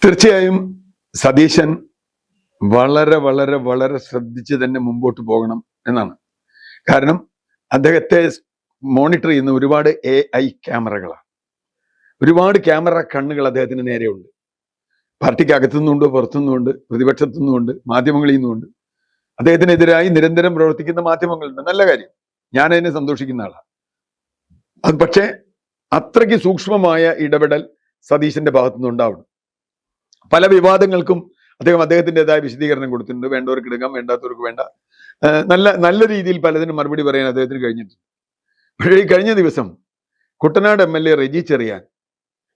തീർച്ചയായും സതീശൻ വളരെ വളരെ വളരെ ശ്രദ്ധിച്ച് തന്നെ മുമ്പോട്ട് പോകണം എന്നാണ്. കാരണം അദ്ദേഹത്തെ മോണിറ്റർ ചെയ്യുന്ന ഒരുപാട് AI ക്യാമറകളാണ്. ഒരുപാട് ക്യാമറ കണ്ണുകൾ അദ്ദേഹത്തിന് നേരെയുണ്ട്. പാർട്ടിക്ക് അകത്തുനിന്നുണ്ട്, പുറത്തുനിന്നുണ്ട്, പ്രതിപക്ഷത്തുനിന്നുണ്ട്, മാധ്യമങ്ങളിൽ നിന്നുണ്ട്. അദ്ദേഹത്തിനെതിരായി നിരന്തരം പ്രവർത്തിക്കുന്ന മാധ്യമങ്ങളുണ്ട്. നല്ല കാര്യം, ഞാൻ അതിനെ സന്തോഷിക്കുന്ന ആളാണ്. അത് പക്ഷേ അത്രയ്ക്ക് സൂക്ഷ്മമായ ഇടപെടൽ സതീശന്റെ ഭാഗത്തുനിന്ന് ഉണ്ടാവണം. പല വിവാദങ്ങൾക്കും അദ്ദേഹത്തിൻ്റെതായ വിശദീകരണം കൊടുത്തിട്ടുണ്ട്. വേണ്ടവർക്ക് എടുക്കാം, വേണ്ടാത്തവർക്ക് വേണ്ട. നല്ല രീതിയിൽ പലതിനും മറുപടി പറയാൻ അദ്ദേഹത്തിന് കഴിഞ്ഞിട്ടുണ്ട്. പക്ഷേ ഈ കഴിഞ്ഞ ദിവസം കുട്ടനാട് MLA റെജി ചെറിയാൻ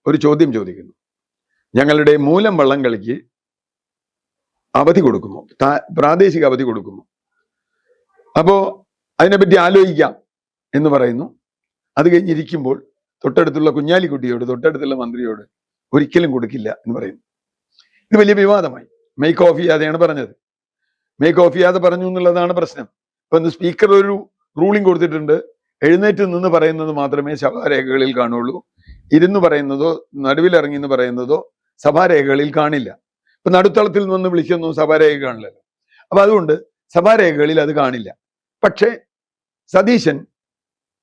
ഒരു ചോദ്യം ചോദിക്കുന്നു. ഞങ്ങളുടെ മൂലം വള്ളം കളിക്ക് അവധി കൊടുക്കുമോ, പ്രാദേശിക അവധി കൊടുക്കുമോ? അപ്പോ അതിനെപ്പറ്റി ആലോചിക്കാം എന്ന് പറയുന്നു. അത് കഴിഞ്ഞിരിക്കുമ്പോൾ തൊട്ടടുത്തുള്ള കുഞ്ഞാലിക്കുട്ടിയോട്, തൊട്ടടുത്തുള്ള മന്ത്രിയോട് ഒരിക്കലും കൊടുക്കില്ല എന്ന് പറയുന്നു. ഇത് വലിയ വിവാദമായി. മേക്ക് ഓഫ് ചെയ്യാതെയാണ് പറഞ്ഞത്. മേക്ക് ഓഫ് ചെയ്യാതെ പറഞ്ഞു എന്നുള്ളതാണ് പ്രശ്നം. ഇപ്പൊ ഇന്ന് സ്പീക്കർ ഒരു റൂളിംഗ് കൊടുത്തിട്ടുണ്ട്. എഴുന്നേറ്റ് നിന്ന് പറയുന്നത് മാത്രമേ സഭാരേഖകളിൽ കാണുള്ളൂ. ഇരുന്ന് പറയുന്നതോ നടുവിലിറങ്ങി എന്ന് പറയുന്നതോ സഭാരേഖകളിൽ കാണില്ല. ഇപ്പൊ നടുത്തളത്തിൽ നിന്ന് വിളിക്കൊന്നും സഭാരേഖ കാണില്ലല്ലോ. അപ്പൊ അതുകൊണ്ട് സഭാരേഖകളിൽ അത് കാണില്ല. പക്ഷേ സതീശൻ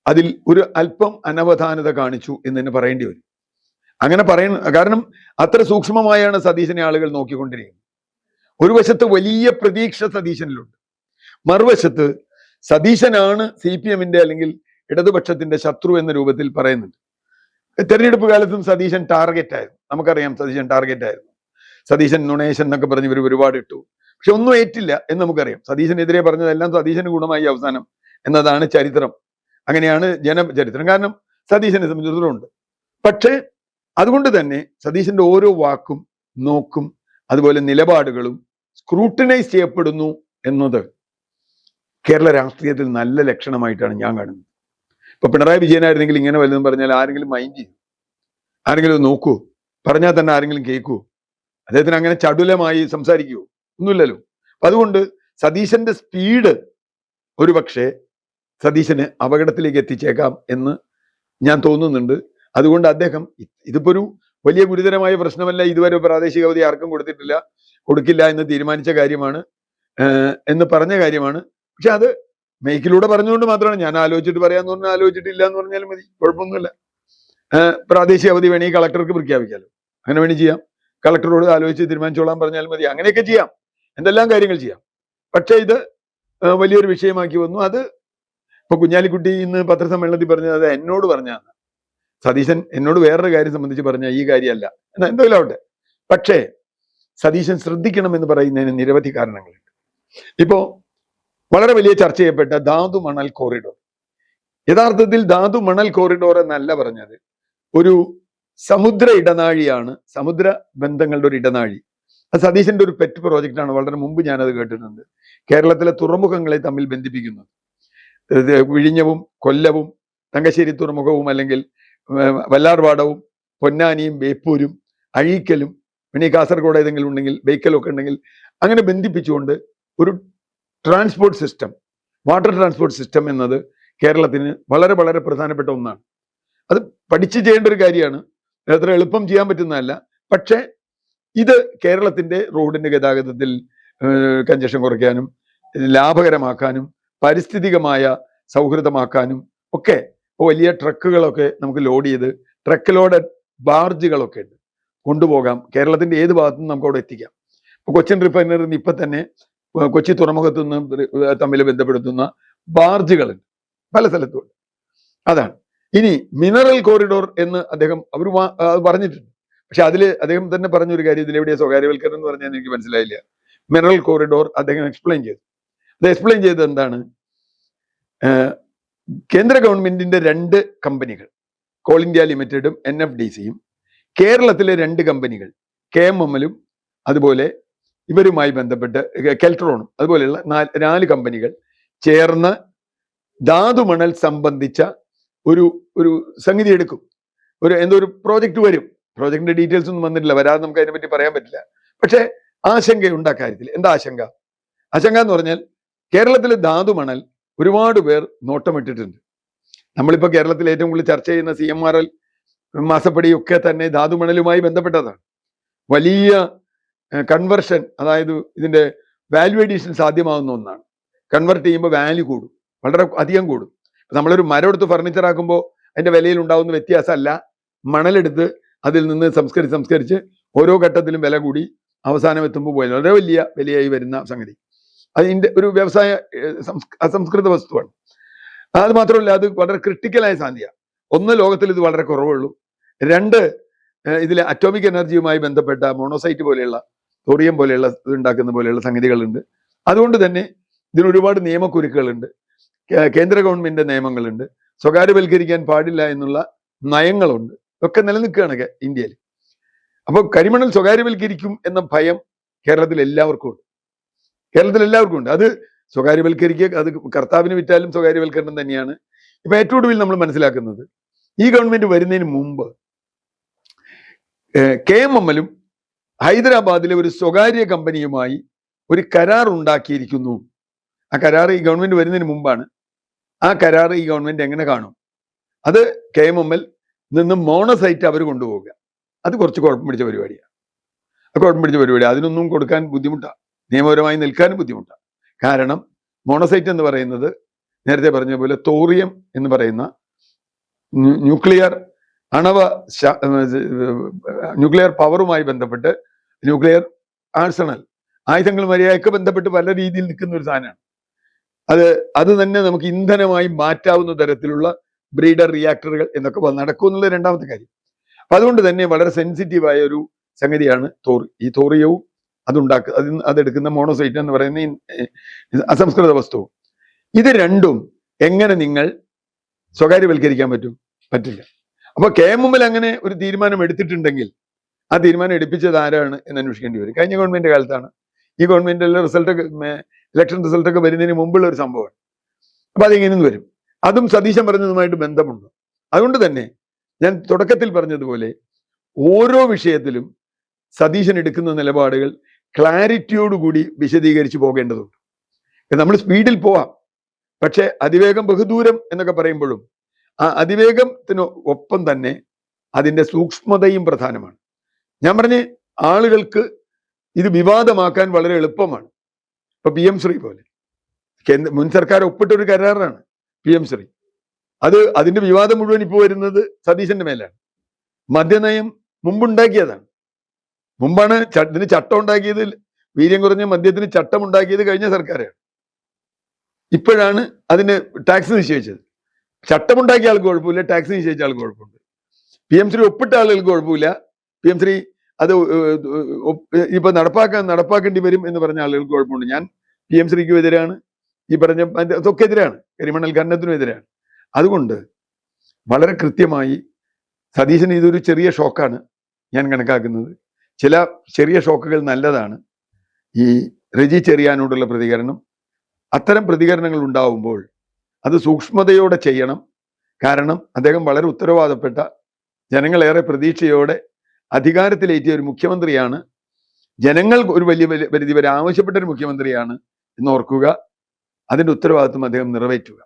അതിൽ ഒരു അല്പം അനവധാനത കാണിച്ചു എന്ന് തന്നെ പറയേണ്ടി വരും. അങ്ങനെ പറയുന്ന കാരണം അത്ര സൂക്ഷ്മമായാണ് സതീശനെ ആളുകൾ നോക്കിക്കൊണ്ടിരിക്കുന്നത്. ഒരു വശത്ത് വലിയ പ്രതീക്ഷ സതീശനിലുണ്ട്, മറുവശത്ത് സതീശനാണ് CPM-ന്റെ അല്ലെങ്കിൽ ഇടതുപക്ഷത്തിന്റെ ശത്രു എന്ന രൂപത്തിൽ പറയുന്നുണ്ട്. തെരഞ്ഞെടുപ്പ് കാലത്തും സതീശൻ ടാർഗറ്റ് ആയിരുന്നു. നമുക്കറിയാം സതീശൻ ടാർഗറ്റ് ആയിരുന്നു. സതീശൻ നുണേശൻ എന്നൊക്കെ പറഞ്ഞ് ഇവർ ഒരുപാട് ഇട്ടു. പക്ഷെ ഒന്നും ഏറ്റില്ല എന്ന് നമുക്കറിയാം. സതീശനെതിരെ പറഞ്ഞതെല്ലാം സതീശന് ഗുണമായി അവസാനം എന്നതാണ് ചരിത്രം. അങ്ങനെയാണ് ജനചരിത്രം. കാരണം സതീശനെ സംബന്ധിച്ചിടത്തോളം ഉണ്ട്. പക്ഷേ അതുകൊണ്ട് തന്നെ സതീശന്റെ ഓരോ വാക്കും നോക്കും അതുപോലെ നിലപാടുകളും സ്ക്രൂട്ടിനൈസ് ചെയ്യപ്പെടുന്നു എന്നത് കേരള രാഷ്ട്രീയത്തിൽ നല്ല ലക്ഷണമായിട്ടാണ് ഞാൻ കാണുന്നത്. ഇപ്പൊ പിണറായി വിജയനായിരുന്നെങ്കിൽ ഇങ്ങനെ വല്ലതും പറഞ്ഞാൽ ആരെങ്കിലും മൈൻഡ് ചെയ്യും? ആരെങ്കിലും നോക്കൂ? പറഞ്ഞാൽ തന്നെ ആരെങ്കിലും കേൾക്കൂ? അദ്ദേഹത്തിന് അങ്ങനെ ചടുലമായി സംസാരിക്കുവോ? ഒന്നുമില്ലല്ലോ. അപ്പൊ അതുകൊണ്ട് സതീശന്റെ സ്പീഡ് ഒരുപക്ഷെ സതീശന് അപകടത്തിലേക്ക് എത്തിച്ചേക്കാം എന്ന് ഞാൻ തോന്നുന്നുണ്ട്. അതുകൊണ്ട് അദ്ദേഹം ഇതിപ്പോ ഒരു വലിയ ഗുരുതരമായ പ്രശ്നമല്ല. ഇതുവരെ പ്രാദേശിക അവധി ആർക്കും കൊടുത്തിട്ടില്ല, കൊടുക്കില്ല എന്ന് തീരുമാനിച്ച കാര്യമാണ്, എന്ന് പറഞ്ഞ കാര്യമാണ്. പക്ഷെ അത് മൈക്കിലൂടെ പറഞ്ഞുകൊണ്ട് മാത്രമാണ്. ഞാൻ ആലോചിച്ചിട്ട് പറയാന്ന് പറഞ്ഞാൽ ആലോചിച്ചിട്ടില്ല എന്ന് പറഞ്ഞാലും മതി, കുഴപ്പമൊന്നുമില്ല. പ്രാദേശിക അവധി വേണമെങ്കിൽ കളക്ടർക്ക് പ്രഖ്യാപിക്കാമല്ലോ, അങ്ങനെ വേണമെങ്കിൽ ചെയ്യാം. കളക്ടറോട് ആലോചിച്ച് തീരുമാനിച്ചോളാൻ പറഞ്ഞാൽ മതി. അങ്ങനെയൊക്കെ ചെയ്യാം, എന്തെല്ലാം കാര്യങ്ങൾ ചെയ്യാം. പക്ഷെ ഇത് വലിയൊരു വിഷയമാക്കി വന്നു. അത് ഇപ്പൊ കുഞ്ഞാലിക്കുട്ടി ഇന്ന് പത്രസമ്മേളനത്തിൽ പറഞ്ഞത് അത് എന്നോട് പറഞ്ഞാണ്. സതീശൻ എന്നോട് വേറൊരു കാര്യം സംബന്ധിച്ച് പറഞ്ഞ ഈ കാര്യമല്ല, എന്നാൽ എന്തെങ്കിലും ആവട്ടെ. പക്ഷേ സതീശൻ ശ്രദ്ധിക്കണം എന്ന് പറയുന്നതിന് നിരവധി കാരണങ്ങളുണ്ട്. ഇപ്പോ വളരെ വലിയ ചർച്ച ചെയ്യപ്പെട്ട ധാതു മണൽ കോറിഡോർ, യഥാർത്ഥത്തിൽ ധാതു മണൽ കോറിഡോർ എന്നല്ല പറഞ്ഞത്, ഒരു സമുദ്ര ഇടനാഴിയാണ്, സമുദ്ര ബന്ധങ്ങളുടെ ഒരു ഇടനാഴി. അത് സതീശന്റെ ഒരു പെറ്റ് പ്രോജക്റ്റാണ്. വളരെ മുമ്പ് ഞാനത് കേട്ടിട്ടുണ്ട്. കേരളത്തിലെ തുറമുഖങ്ങളെ തമ്മിൽ ബന്ധിപ്പിക്കുന്നത്, വിഴിഞ്ഞവും കൊല്ലവും തങ്കശ്ശേരി തുറമുഖവും അല്ലെങ്കിൽ വല്ലാർപാടവും പൊന്നാനിയും ബേപ്പൂരും അഴീക്കലും പിന്നെ കാസർഗോഡ് ഏതെങ്കിലും ഉണ്ടെങ്കിൽ ബേക്കലും ഒക്കെ ഉണ്ടെങ്കിൽ അങ്ങനെ ബന്ധിപ്പിച്ചുകൊണ്ട് ഒരു transport system, water transport system എന്നത് കേരളത്തിന് വളരെ വളരെ പ്രധാനപ്പെട്ട ഒന്നാണ്. അത് പഠിച്ചു ചെയ്യേണ്ട ഒരു കാര്യമാണ്. അത്ര എളുപ്പം ചെയ്യാൻ പറ്റുന്നതല്ല. പക്ഷേ ഇത് കേരളത്തിന്റെ റോഡിന്റെ ഗതാഗതത്തിൽ കഞ്ചഷൻ കുറയ്ക്കാനും ലാഭകരമാക്കാനും പാരിസ്ഥിതികമായ സൗഹൃദമാക്കാനും ഒക്കെ വലിയ ട്രക്കുകളൊക്കെ നമുക്ക് ലോഡ് ചെയ്ത് ട്രക്ക് ലോഡ് ബാർജുകളൊക്കെ ഉണ്ട്, കൊണ്ടുപോകാം. കേരളത്തിന്റെ ഏത് ഭാഗത്തുനിന്നും നമുക്ക് അവിടെ എത്തിക്കാം. ഇപ്പൊ കൊച്ചിൻ റിഫൈനറിന് ഇപ്പൊ തന്നെ കൊച്ചി തുറമുഖത്തു നിന്ന് തമ്മിൽ ബന്ധപ്പെടുത്തുന്ന ബാർജുകളുണ്ട്, പല സ്ഥലത്തുണ്ട്. അതാണ്. ഇനി മിനറൽ കോറിഡോർ എന്ന് അദ്ദേഹം അവർ പറഞ്ഞിട്ടുണ്ട്. പക്ഷെ അതിൽ അദ്ദേഹം തന്നെ പറഞ്ഞൊരു കാര്യം, ഇതിലെവിടെയാ സ്വകാര്യവൽക്കരണം എന്ന് പറഞ്ഞാൽ എനിക്ക് മനസ്സിലായില്ല. മിനറൽ കോറിഡോർ അദ്ദേഹം എക്സ്പ്ലെയിൻ ചെയ്തു. അത് എക്സ്പ്ലെയിൻ ചെയ്തത് എന്താണ്? കേന്ദ്ര ഗവൺമെന്റിന്റെ 2 കമ്പനികൾ, കോൾ ഇന്ത്യ ലിമിറ്റഡും NFDC-യും കേരളത്തിലെ 2 കമ്പനികൾ KMMലും അതുപോലെ ഇവരുമായി ബന്ധപ്പെട്ട് കെൽട്രോണും അതുപോലെയുള്ള 4 കമ്പനികൾ ചേർന്ന് ധാതുമണൽ സംബന്ധിച്ച ഒരു സംഗതി എടുക്കും. എന്തോ ഒരു പ്രോജക്റ്റ് വരും. പ്രോജക്റ്റിന്റെ ഡീറ്റെയിൽസ് ഒന്നും വന്നിട്ടില്ല, വരാതെ നമുക്ക് അതിനെപ്പറ്റി പറയാൻ പറ്റില്ല. പക്ഷെ ആശങ്കയുണ്ട് ആ കാര്യത്തിൽ. എന്താ ആശങ്ക? ആശങ്ക എന്ന് പറഞ്ഞാൽ കേരളത്തിലെ ധാതുമണൽ ഒരുപാട് പേർ നോട്ടമിട്ടിട്ടുണ്ട്. നമ്മളിപ്പോൾ കേരളത്തിൽ ഏറ്റവും കൂടുതൽ ചർച്ച ചെയ്യുന്ന CMRL മാസപ്പടിയൊക്കെ തന്നെ ധാതുമണലുമായി ബന്ധപ്പെട്ടതാണ്. വലിയ കൺവെർഷൻ, അതായത് ഇതിന്റെ വാല്യൂ എഡീഷൻ സാധ്യമാകുന്ന ഒന്നാണ്. കൺവെർട്ട് ചെയ്യുമ്പോൾ വാല്യൂ കൂടും, വളരെ അധികം കൂടും. നമ്മളൊരു മരം എടുത്ത് ഫർണിച്ചർ ആക്കുമ്പോൾ അതിന്റെ വിലയിൽ ഉണ്ടാകുന്ന വ്യത്യാസമല്ല, മണലെടുത്ത് അതിൽ നിന്ന് സംസ്കരിച്ച് ഓരോ ഘട്ടത്തിലും വില കൂടി അവസാനം എത്തുമ്പോൾ വളരെ വലിയ വിലയായി വരുന്ന സംഗതി. അതിന്റെ ഒരു വ്യവസായ അസംസ്കൃത വസ്തുവാണ്. അത് മാത്രമല്ല, അത് വളരെ ക്രിട്ടിക്കലായ സാധ്യത. ഒന്ന്, ലോകത്തിൽ ഇത് വളരെ കുറവുള്ളൂ. രണ്ട്, ഇതിൽ അറ്റോമിക് എനർജിയുമായി ബന്ധപ്പെട്ട മോണോസൈറ്റ് പോലെയുള്ള, തോറിയം പോലെയുള്ള ഇത് ഉണ്ടാക്കുന്ന പോലെയുള്ള സംഗതികളുണ്ട്. അതുകൊണ്ട് തന്നെ ഇതിന് ഒരുപാട് നിയമക്കുരുക്കുകളുണ്ട്, കേന്ദ്ര ഗവൺമെന്റിന്റെ നിയമങ്ങളുണ്ട്, സ്വകാര്യവൽക്കരിക്കാൻ പാടില്ല എന്നുള്ള നയങ്ങളുണ്ട്, ഒക്കെ നിലനിൽക്കുകയാണ് ഇന്ത്യയിൽ. അപ്പോൾ കരിമണൽ സ്വകാര്യവൽക്കരിക്കും എന്ന ഭയം കേരളത്തിൽ എല്ലാവർക്കും ഉണ്ട്. അത് സ്വകാര്യവൽക്കരിക്കുക, അത് കർത്താവിന് വിറ്റാലും സ്വകാര്യവൽക്കരണം തന്നെയാണ്. ഇപ്പൊ ഏറ്റവും ഒടുവിൽ നമ്മൾ മനസ്സിലാക്കുന്നത്, ഈ ഗവൺമെന്റ് വരുന്നതിന് മുമ്പ് KMML ഹൈദരാബാദിലെ ഒരു സ്വകാര്യ കമ്പനിയുമായി ഒരു കരാർ ഉണ്ടാക്കിയിരിക്കുന്നു. ആ കരാർ ഈ ഗവൺമെന്റ് വരുന്നതിന് മുമ്പാണ്. ആ കരാർ ഈ ഗവൺമെന്റ് എങ്ങനെ കാണും? അത് KMML നിന്ന് മോണോസൈറ്റ് അവർ കൊണ്ടുപോവുക. അത് കുറച്ച് കുഴപ്പം പിടിച്ച പരിപാടിയാണ്. അതിനൊന്നും കൊടുക്കാൻ ബുദ്ധിമുട്ടാണ്, നിയമപരമായി നിൽക്കാനും ബുദ്ധിമുട്ടാണ്. കാരണം മോണോസൈറ്റ് എന്ന് പറയുന്നത് നേരത്തെ പറഞ്ഞ പോലെ തോറിയം എന്ന് പറയുന്ന ന്യൂക്ലിയർ പവറുമായി ബന്ധപ്പെട്ട്, ന്യൂക്ലിയർ ആഴ്സണൽ ആയുധങ്ങളുമായൊക്കെ ബന്ധപ്പെട്ട് പല രീതിയിൽ നിൽക്കുന്ന ഒരു സാധനമാണ്. അത് തന്നെ നമുക്ക് ഇന്ധനമായി മാറ്റാവുന്ന തരത്തിലുള്ള ബ്രീഡർ റിയാക്ടറുകൾ എന്നൊക്കെ നടക്കും എന്നുള്ള രണ്ടാമത്തെ കാര്യം. അപ്പൊ അതുകൊണ്ട് തന്നെ വളരെ സെൻസിറ്റീവായ ഒരു സംഗതിയാണ് ഈ തോറിയവും അതെടുക്കുന്ന മോണോസൈറ്റ് എന്ന് പറയുന്ന അസംസ്കൃത വസ്തുവും. ഇത് രണ്ടും എങ്ങനെ നിങ്ങൾ സ്വകാര്യവൽക്കരിക്കാൻ പറ്റില്ല. അപ്പൊ KMML അങ്ങനെ ഒരു തീരുമാനം എടുത്തിട്ടുണ്ടെങ്കിൽ ആ തീരുമാനം എടുപ്പിച്ചത് ആരാണ് എന്ന് അന്വേഷിക്കേണ്ടി വരും. കഴിഞ്ഞ ഗവൺമെന്റ് കാലത്താണ്. ഈ ഗവൺമെന്റിലെ ഇലക്ഷൻ റിസൾട്ടൊക്കെ വരുന്നതിന് മുമ്പുള്ള ഒരു സംഭവമാണ്. അപ്പൊ അതെങ്ങനെ വരും? അതും സതീശൻ പറഞ്ഞതുമായിട്ട് ബന്ധമുണ്ട്. അതുകൊണ്ട് തന്നെ ഞാൻ തുടക്കത്തിൽ പറഞ്ഞതുപോലെ ഓരോ വിഷയത്തിലും സതീശൻ എടുക്കുന്ന നിലപാടുകൾ ക്ലാരിറ്റിയോടുകൂടി വിശദീകരിച്ച് പോകേണ്ടതുണ്ട്. നമ്മൾ സ്പീഡിൽ പോവാം, പക്ഷെ അതിവേഗം ബഹുദൂരം എന്നൊക്കെ പറയുമ്പോഴും ആ അതിവേഗത്തിന് ഒപ്പം തന്നെ അതിന്റെ സൂക്ഷ്മതയും പ്രധാനമാണ്. ഞാൻ പറഞ്ഞ ആളുകൾക്ക് ഇത് വിവാദമാക്കാൻ വളരെ എളുപ്പമാണ്. ഇപ്പൊ PM ശ്രീ പോലെ മുൻ സർക്കാർ ഒപ്പിട്ടൊരു കരാറാണ് PM ശ്രീ. അതിന്റെ വിവാദം മുഴുവൻ ഇപ്പോൾ വരുന്നത് സതീശന്റെ മേലാണ്. മദ്യനയം മുമ്പുണ്ടാക്കിയതാണ്. മുമ്പാണ് ഇതിന് ചട്ടം ഉണ്ടാക്കിയത്, വീര്യം കുറഞ്ഞ മദ്യത്തിന് ചട്ടം ഉണ്ടാക്കിയത് കഴിഞ്ഞ സർക്കാരാണ്. ഇപ്പോഴാണ് അതിന് ടാക്സ് നിശ്ചയിച്ചത്. ചട്ടമുണ്ടാക്കിയ ആൾക്ക് കുഴപ്പമില്ല, ടാക്സ് നിശ്ചയിച്ച ആൾക്ക് കുഴപ്പമുണ്ട്. PM ശ്രീ ഒപ്പിട്ട ആളുകൾക്ക് കുഴപ്പമില്ല, PM ശ്രീ അത് ഇപ്പൊ നടപ്പാക്കേണ്ടി വരും എന്ന് പറഞ്ഞ ആളുകൾക്ക് കുഴപ്പമുണ്ട്. ഞാൻ PM ശ്രീക്കും എതിരാണ്, ഈ പറഞ്ഞ അതൊക്കെ എതിരാണ്, കരിമണൽ ഖനനത്തിനും എതിരാണ്. അതുകൊണ്ട് വളരെ കൃത്യമായി സതീശന് ഇതൊരു ചെറിയ ഷോക്കാണ് ഞാൻ കണക്കാക്കുന്നത്. ചില ചെറിയ ഷോക്കുകൾ നല്ലതാണ്. ഈ റെജി ചെറിയാനോടുള്ള പ്രതികരണം, അത്തരം പ്രതികരണങ്ങൾ ഉണ്ടാവുമ്പോൾ അത് സൂക്ഷ്മതയോടെ ചെയ്യണം. കാരണം അദ്ദേഹം വളരെ ഉത്തരവാദപ്പെട്ട, ജനങ്ങളേറെ പ്രതീക്ഷയോടെ അധികാരത്തിലേറ്റിയ ഒരു മുഖ്യമന്ത്രിയാണ്. ജനങ്ങൾ ഒരു വലിയ പരിധി വരെ ആവശ്യപ്പെട്ട ഒരു മുഖ്യമന്ത്രിയാണ് എന്നോർക്കുക. അതിന്റെ ഉത്തരവാദിത്വം അദ്ദേഹം നിറവേറ്റുക.